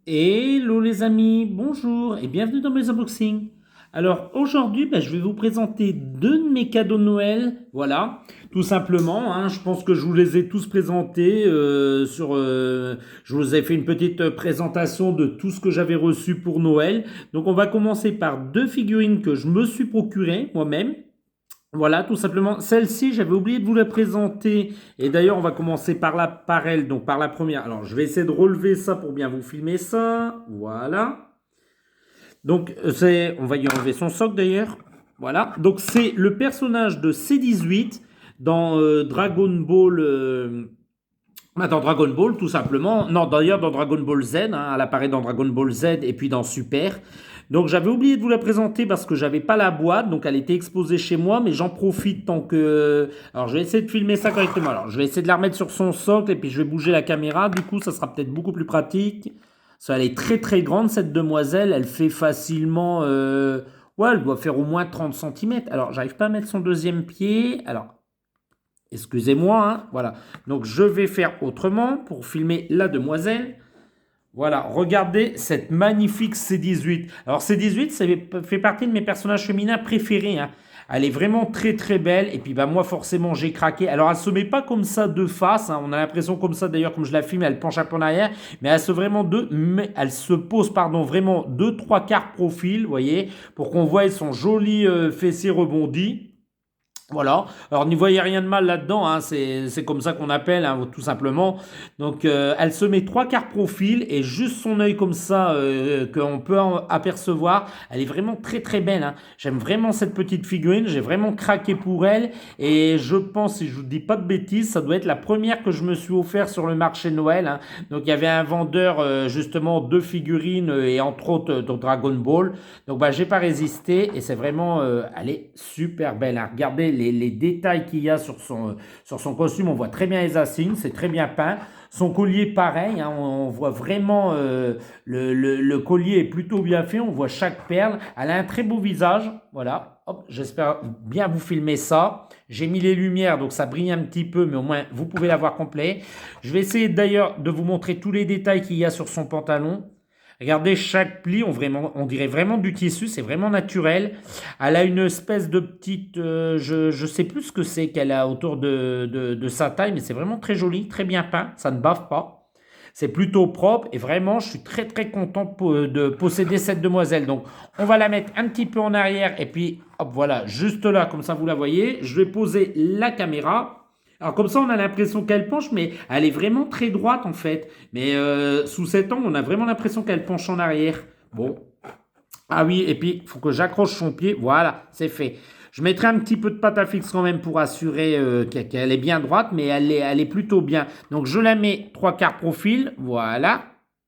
Hello les amis, bonjour et bienvenue dans mes unboxings. Alors aujourd'hui, je vais vous présenter deux de mes cadeaux de Noël. Voilà, tout simplement. Je pense que je vous les ai tous présentés. Je vous ai fait une petite présentation de tout ce que j'avais reçu pour Noël. Donc on va commencer par deux figurines que je me suis procurées moi-même. Voilà, tout simplement. Celle-ci, j'avais oublié de vous la présenter. Et d'ailleurs, on va commencer par elle, donc par la première. Alors, je vais essayer de relever ça pour bien vous filmer ça. Voilà. Donc, on va y enlever son socle d'ailleurs. Voilà. Donc, c'est le personnage de C18 dans Dragon Ball. Dans Dragon Ball, tout simplement. Non, d'ailleurs, dans Dragon Ball Z, elle apparaît dans Dragon Ball Z et puis dans Super. Donc, j'avais oublié de vous la présenter parce que j'avais pas la boîte, donc elle était exposée chez moi, mais j'en profite tant que. Alors, je vais essayer de filmer ça correctement. Alors, je vais essayer de la remettre sur son socle et puis je vais bouger la caméra. Du coup, ça sera peut-être beaucoup plus pratique. Ça, elle est très très grande, cette demoiselle. Elle fait facilement. Ouais, elle doit faire au moins 30 centimètres. Alors, j'arrive pas à mettre son deuxième pied. Alors, excusez-moi, voilà. Donc je vais faire autrement pour filmer la demoiselle. Voilà, regardez cette magnifique C18. Alors C18, ça fait partie de mes personnages féminins préférés. Elle est vraiment très très belle. Et puis moi forcément j'ai craqué. Alors elle se met pas comme ça de face. On a l'impression comme ça d'ailleurs comme je la filme, elle penche un peu en arrière. Mais elle se pose vraiment deux trois quarts profil, vous voyez, pour qu'on voit son joli fessier rebondi. Voilà, alors n'y voyez rien de mal là-dedans, c'est comme ça qu'on appelle, tout simplement. Donc elle se met trois quarts profil et juste son œil comme ça qu'on peut apercevoir, elle est vraiment très très belle. J'aime vraiment cette petite figurine, j'ai vraiment craqué pour elle et je pense, si je vous dis pas de bêtises, ça doit être la première que je me suis offert sur le marché Noël. Donc il y avait un vendeur justement de figurines et entre autres de Dragon Ball. Donc j'ai pas résisté et c'est vraiment, elle est super belle. Regardez les détails qu'il y a sur son costume, on voit très bien les insignes, c'est très bien peint. Son collier pareil, on voit vraiment le collier est plutôt bien fait, on voit chaque perle. Elle a un très beau visage, voilà. Hop, j'espère bien vous filmer ça. J'ai mis les lumières, donc ça brille un petit peu, mais au moins vous pouvez la voir complet. Je vais essayer d'ailleurs de vous montrer tous les détails qu'il y a sur son pantalon. Regardez, chaque pli, on dirait vraiment du tissu, c'est vraiment naturel. Elle a une espèce de petite, je ne sais plus ce que c'est qu'elle a autour de sa taille, mais c'est vraiment très joli, très bien peint, ça ne bave pas. C'est plutôt propre et vraiment, je suis très très content de posséder cette demoiselle. Donc, on va la mettre un petit peu en arrière et puis, hop, voilà, juste là, comme ça vous la voyez. Je vais poser la caméra. Alors comme ça, on a l'impression qu'elle penche, mais elle est vraiment très droite en fait. Mais sous cet angle, on a vraiment l'impression qu'elle penche en arrière. Bon. Ah oui, et puis il faut que j'accroche son pied. Voilà, c'est fait. Je mettrai un petit peu de pâte à fixe quand même pour assurer qu'elle est bien droite, mais elle est plutôt bien. Donc je la mets trois quarts profil. Voilà.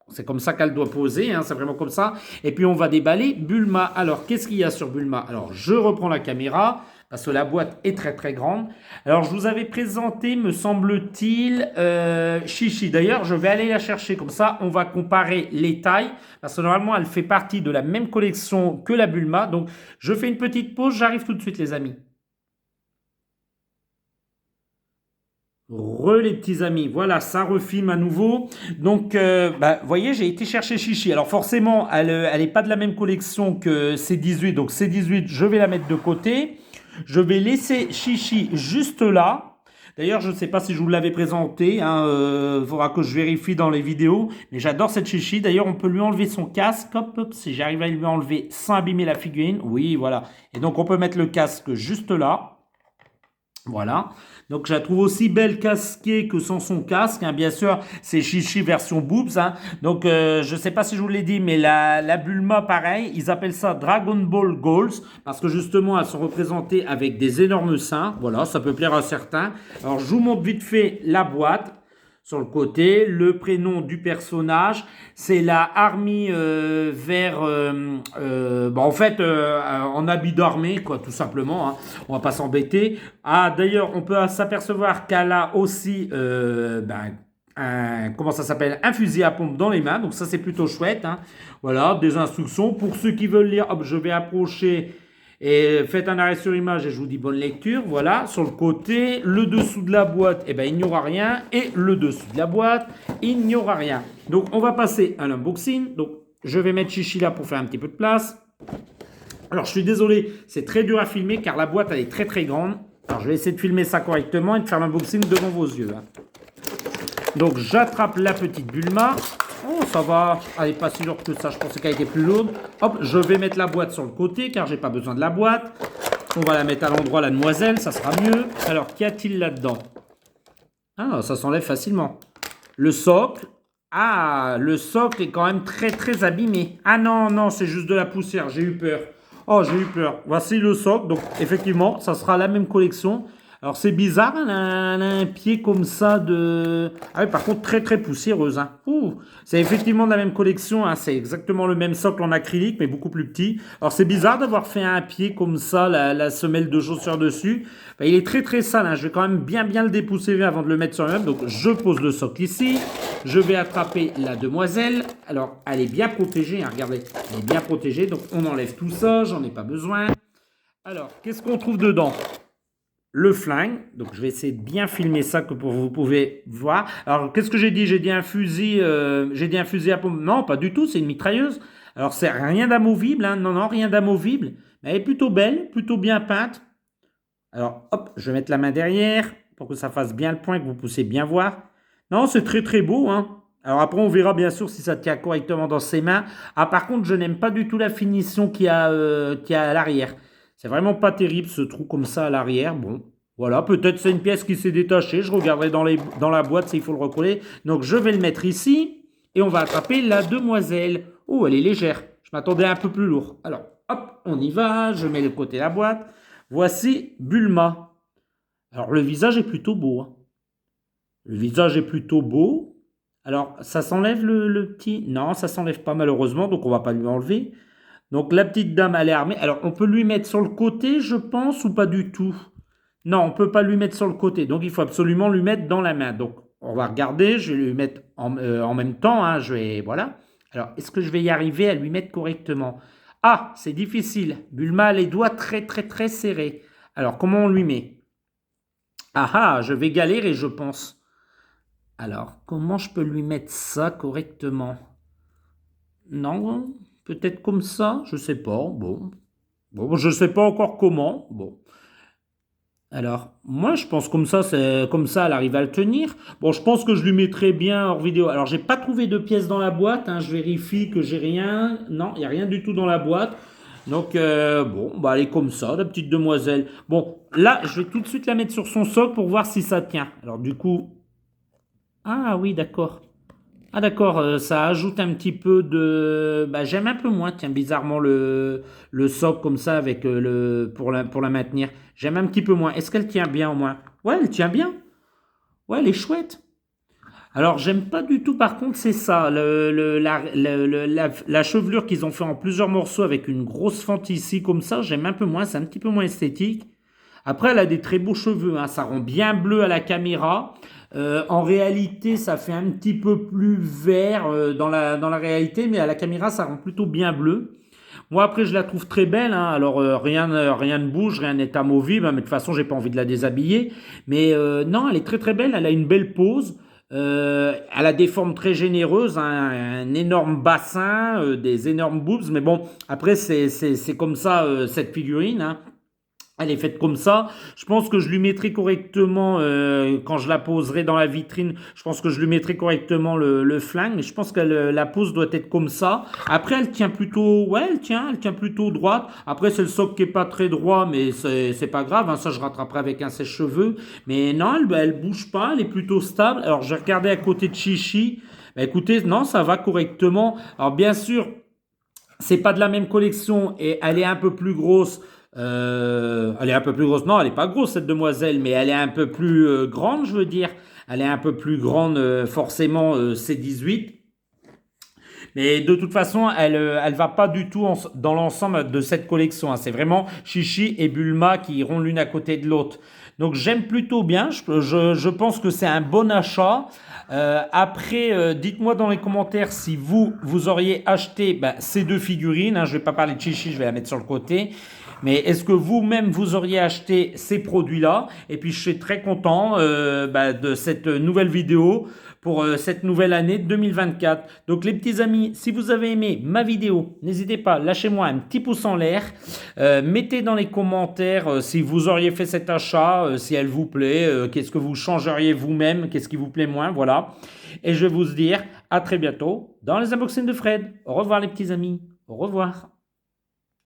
C'est comme ça qu'elle doit poser, c'est vraiment comme ça. Et puis on va déballer Bulma. Alors qu'est-ce qu'il y a sur Bulma? Alors je reprends la caméra parce que la boîte est très très grande. Alors je vous avais présenté, me semble-t-il, Chichi. D'ailleurs, je vais aller la chercher comme ça. On va comparer les tailles parce que normalement elle fait partie de la même collection que la Bulma. Donc je fais une petite pause, j'arrive tout de suite les amis. Les petits amis, voilà, ça refilme à nouveau. Donc, vous voyez, j'ai été chercher Chichi. Alors forcément, elle est pas de la même collection que C18. Donc C18, je vais la mettre de côté. Je vais laisser Chichi juste là. D'ailleurs, je ne sais pas si je vous l'avais présenté. Il faudra que je vérifie dans les vidéos. Mais j'adore cette Chichi. D'ailleurs, on peut lui enlever son casque. Hop, hop, si j'arrive à lui enlever sans abîmer la figurine. Oui, voilà. Et donc, on peut mettre le casque juste là. Voilà. Donc, je la trouve aussi belle casquée que sans son casque. Bien sûr, c'est Chichi version boobs. Donc, je ne sais pas si je vous l'ai dit, mais la Bulma, pareil, ils appellent ça Dragon Ball Goals parce que justement, elles sont représentées avec des énormes seins. Voilà, ça peut plaire à certains. Alors, je vous montre vite fait la boîte. Sur le côté, le prénom du personnage, c'est la Army vert, en fait, en habit d'armée, quoi, tout simplement. On va pas s'embêter. Ah, d'ailleurs, on peut s'apercevoir qu'elle a aussi, comment ça s'appelle, un fusil à pompe dans les mains. Donc ça, c'est plutôt chouette. Voilà, des instructions. Pour ceux qui veulent lire, hop, je vais approcher Et faites un arrêt sur image et je vous dis bonne lecture. Voilà, sur le côté, le dessous de la boîte, eh ben, il n'y aura rien. Et le dessous de la boîte, il n'y aura rien. Donc, on va passer à l'unboxing. Donc, je vais mettre Chichi là pour faire un petit peu de place. Alors, je suis désolé, c'est très dur à filmer car la boîte, elle est très très grande. Alors, je vais essayer de filmer ça correctement et de faire l'unboxing devant vos yeux. Donc, j'attrape la petite Bulma. Oh, ça va. Elle n'est pas si lourde que ça. Je pensais qu'elle était plus lourde. Hop, je vais mettre la boîte sur le côté car j'ai pas besoin de la boîte. On va la mettre à l'endroit, la demoiselle. Ça sera mieux. Alors, qu'y a-t-il là-dedans? Ah, ça s'enlève facilement. Le socle. Ah, le socle est quand même très, très abîmé. Ah non, non, c'est juste de la poussière. J'ai eu peur. Oh, j'ai eu peur. Voici le socle. Donc, effectivement, ça sera la même collection. Alors, c'est bizarre, elle a un pied comme ça de... Ah oui, par contre, très, très poussiéreuse. Hein. C'est effectivement de la même collection. Hein. C'est exactement le même socle en acrylique, mais beaucoup plus petit. Alors, c'est bizarre d'avoir fait un pied comme ça, la semelle de chaussure dessus. Ben, il est très, très sale. Hein. Je vais quand même bien le dépoussiérer avant de le mettre sur le même. Donc, je pose le socle ici. Je vais attraper la demoiselle. Alors, elle est bien protégée. Hein. Regardez, elle est bien protégée. Donc, on enlève tout ça. J'en ai pas besoin. Alors, qu'est-ce qu'on trouve dedans? Le flingue, donc je vais essayer de bien filmer ça que vous pouvez voir. Alors qu'est-ce que j'ai dit? J'ai dit un fusil à pompe. Non, pas du tout, c'est une mitrailleuse. Alors c'est rien d'amovible, hein. Non, non, rien d'amovible. Mais elle est plutôt belle, plutôt bien peinte. Alors hop, je vais mettre la main derrière pour que ça fasse bien le point, que vous puissiez bien voir. Non, c'est très très beau, hein. Alors après on verra bien sûr si ça tient correctement dans ses mains. Ah par contre je n'aime pas du tout la finition qu'il y a à l'arrière. C'est vraiment pas terrible ce trou comme ça à l'arrière. Bon, voilà, peut-être c'est une pièce qui s'est détachée. Je regarderai dans la boîte s'il faut le recoller. Donc je vais le mettre ici et on va attraper la demoiselle. Oh, elle est légère. Je m'attendais un peu plus lourd. Alors, hop, on y va. Je mets le côté de la boîte. Voici Bulma. Alors le visage est plutôt beau. Hein. Le visage est plutôt beau. Alors, ça s'enlève le petit... Non, ça s'enlève pas malheureusement, donc on va pas lui enlever. Donc la petite dame, elle est armée. Alors on peut lui mettre sur le côté, je pense, ou pas du tout? Non, on ne peut pas lui mettre sur le côté. Donc il faut absolument lui mettre dans la main. Donc on va regarder, je vais lui mettre en même temps. Hein, voilà. Alors est-ce que je vais y arriver à lui mettre correctement? Ah, c'est difficile. Bulma a les doigts très très très serrés. Alors comment on lui met? Ah ah, je vais galérer, je pense. Alors comment je peux lui mettre ça correctement? Non, peut-être comme ça, je sais pas. Bon, je sais pas encore comment. Bon. Alors, moi, je pense comme ça, c'est comme ça, elle arrive à le tenir. Bon, je pense que je lui mettrai bien hors vidéo. Alors, j'ai pas trouvé de pièces dans la boîte. Hein, je vérifie que j'ai rien. Non, il y a rien du tout dans la boîte. Donc, bon, bah, elle est comme ça, la petite demoiselle. Bon, là, je vais tout de suite la mettre sur son socle pour voir si ça tient. Alors, du coup, ah oui, d'accord. Ah d'accord, ça ajoute un petit peu de... Bah, j'aime un peu moins, tiens, bizarrement, le socle comme ça avec pour la maintenir. J'aime un petit peu moins. Est-ce qu'elle tient bien au moins? Ouais, elle tient bien. Ouais, elle est chouette. Alors, j'aime pas du tout, par contre, c'est ça, la chevelure qu'ils ont fait en plusieurs morceaux avec une grosse fente ici comme ça, j'aime un peu moins, c'est un petit peu moins esthétique. Après, elle a des très beaux cheveux, hein, ça rend bien bleu à la caméra. En réalité, ça fait un petit peu plus vert dans la réalité, mais à la caméra, ça rend plutôt bien bleu. Moi, après, je la trouve très belle. Hein. Alors, rien ne bouge, rien n'est amovible. Hein, mais de toute façon, j'ai pas envie de la déshabiller. Mais non, elle est très très belle. Elle a une belle pose. Elle a des formes très généreuses, hein, un énorme bassin, des énormes boobs. Mais bon, après, c'est comme ça, cette figurine. Hein. Elle est faite comme ça. Je pense que je lui mettrai correctement, quand je la poserai dans la vitrine, je pense que je lui mettrai correctement le flingue. Mais je pense que la pose doit être comme ça. Après, elle tient plutôt, ouais, elle tient plutôt droite. Après, c'est le socle qui est pas très droit, mais c'est pas grave. Hein, ça, je rattraperai avec un sèche-cheveux. Mais non, elle bouge pas. Elle est plutôt stable. Alors, j'ai regardé à côté de Chichi. Bah, écoutez, non, ça va correctement. Alors, bien sûr, c'est pas de la même collection et elle est un peu plus grosse. Elle est un peu plus grosse. Non, elle n'est pas grosse cette demoiselle, mais elle est un peu plus grande, je veux dire. Elle est un peu plus grande, forcément, C18. Mais de toute façon, elle va pas du tout dans l'ensemble de cette collection. Hein. C'est vraiment Chichi et Bulma qui iront l'une à côté de l'autre. Donc j'aime plutôt bien, je pense que c'est un bon achat. Après, dites-moi dans les commentaires si vous auriez acheté ces deux figurines, hein, je ne vais pas parler de Chichi, je vais la mettre sur le côté. Mais est-ce que vous-même vous auriez acheté ces produits-là? Et puis je suis très content de cette nouvelle vidéo pour cette nouvelle année 2024. Donc les petits amis, si vous avez aimé ma vidéo, n'hésitez pas, lâchez-moi un petit pouce en l'air. Mettez dans les commentaires si vous auriez fait cet achat, si elle vous plaît, qu'est-ce que vous changeriez vous-même, qu'est-ce qui vous plaît moins, voilà. Et je vais vous dire à très bientôt dans les unboxings de Fred. Au revoir les petits amis, au revoir.